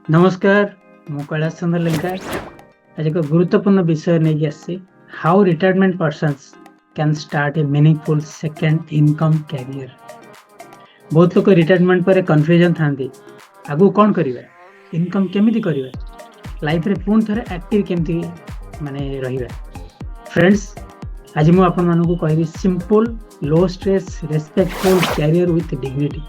नमस्कार मु कैलाश चंद्र लंका आज एक गुरुत्वपूर्ण विषय नहीं आसी how retirement persons can start a meaningful second income career. बहुत लोग रिटायरमेंट पर कन्फ्यूजन थांती आगु कौन करिवे इनकम केमिति करिवे लाइफ रे पुन थरे एक्टिव केमिति माने रहिवे। फ्रेंड्स आज मु आपन मानकु कहबी simple low stress respectful career with dignity.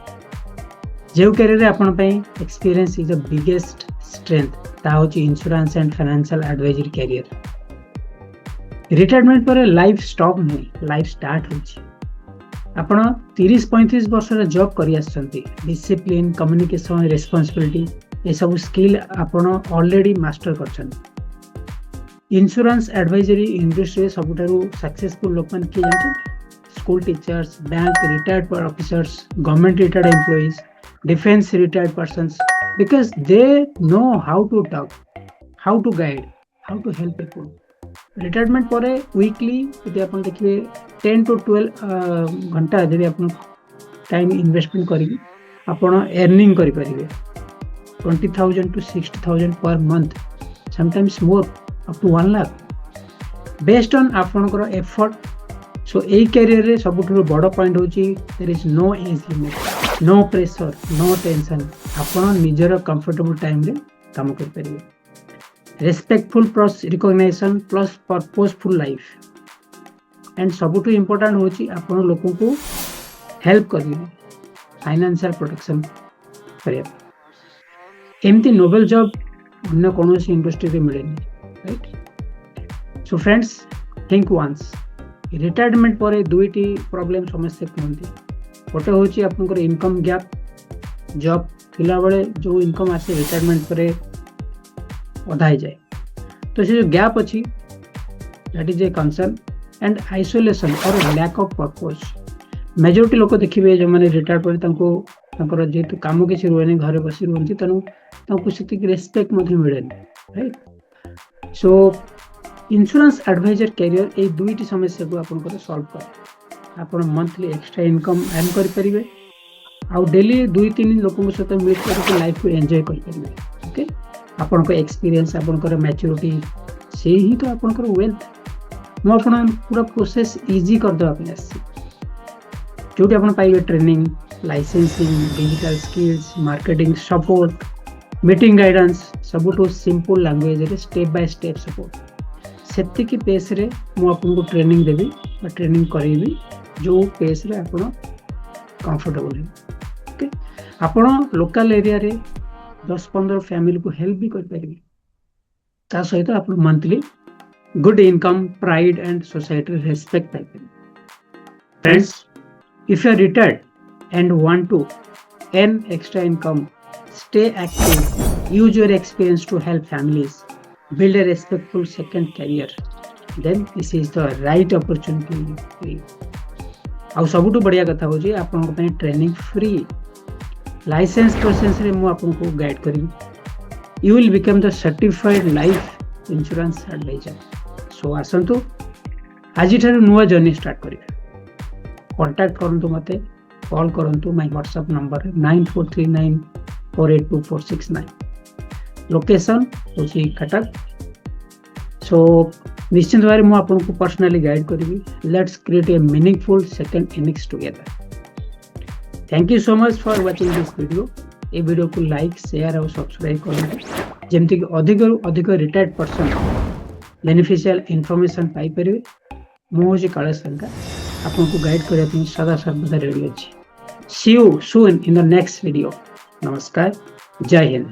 जो कैरियर आपण पई experience is the biggest strength ता होची insurance and financial advisory career. Retirement पर लाइफ स्टॉप नहीं लाइफ स्टार्ट होची। आपण 30-35 वर्ष रे जॉब करि आछंती डिसिप्लिन कम्युनिकेशन रिस्पांसिबिलिटी ए सब स्किल आपण ऑलरेडी मास्टर करछन। इंश्योरेंस एडवाइजरी इंडस्ट्री सबुठारु सक्सेसफुल लोक मन के जानछन school teachers bank retired officers government retired employees defense retired persons because they know how to talk, how to guide, how to help people. Retirement पर weekly यदि अपन देखिए 10 to 12 घंटा यदि अपन टाइम इन्वेस्टमेंट करी अपन अर्निंग करी परिवे 20,000 to 60,000 per month, sometimes more up to 1 lakh based on आपनकर effort. So ए career रे सबुठु बड़ पॉइंट होची there is no age limit no pressure no tension आपण निजर कंफर्टेबल टाइम रे काम कर परिवे। Respectful plus recognition plus purposeful life and सबुठु इंपोर्टेंट होची आपण लोगों को हेल्प करिवे फाइनेंशियल प्रोटेक्शन करिवे। एमती नोबेल जॉब अन्य कोनोसी इंडस्ट्री रे मिलेनी right. So friends think once retirement पर दुईटी प्रॉब्लम समस्या कहते गोटे हूँ आपंकर इनकम गैप जॉब थिला बेले जो इनकम आसे रिटायरमेंट पर अधा ही जाए तो से जो गैप अच्छी that is a concern and isolation और लैक ऑफ पर्पस। मेजोरिटी लोक देखिए जो मैंने रिटायर पर जेहेतु कम किसी रुए घर बस रुहति तेणु से रेस्पेक्ट मिले right. So insurance advisor career ए दुईटी समस्या को आपन सॉल्व कर आप मंथली एक्स्ट्रा इनकम अर्न करें आउ डेली 2-3 लोक सहित मीट कर लाइफ को एंजॉय करें। ओके आपण एक्सपीरियंस आपण मैच्योरिटी से ही तो आपण वेल्थ मुझे पूरा प्रोसेस इजी करदे जो आप पाइबे training licensing digital skills marketing support meeting guidance सबुठु सिंपल लैंग्वेज रे स्टेप बाय स्टेप सपोर्ट सेतिकी पेस रे मु आपको ट्रेनिंग देवी ट्रेनिंग करेबी जो पेस रे आपण कंफर्टेबल है। ओके आपण लोकल एरिया रे 10-15 फैमिली को हेल्प भी कर परिबी ता सहित आपण monthly good income pride and society respect पाइ परिबी। Friends if you are retired and want to earn extra income stay active use your experience to help families build a respectful second career then this is the right opportunity for you। आउ सबुठु बढ़िया कथा हो आपन पे training free licence process रे मु आपन को गाइड करी you will become the certified life insurance advisor. So आसंतु आज ठारू नुआ जर्नी स्टार्ट करिवे कांटेक्ट करंतु मते कॉल करंतु माय व्हाट्सएप नंबर 9439482469 लोकेशन होची कटक। सो निश्चित भाव में आपको पर्सनली गाइड करी let's create a meaningful second innings together. Thank you so much for watching this video. A video को लाइक शेयर और सब्सक्राइब करें जमती कि अधिक रिटायर्ड पर्सन बेनिफिशियल इनफॉरमेशन पाई परिवे। मुझे कैलाश लंका आपको गाइड करने सदा सर्वदा रेडी अच्छी। See you soon in the next video. नमस्कार जय हिंद।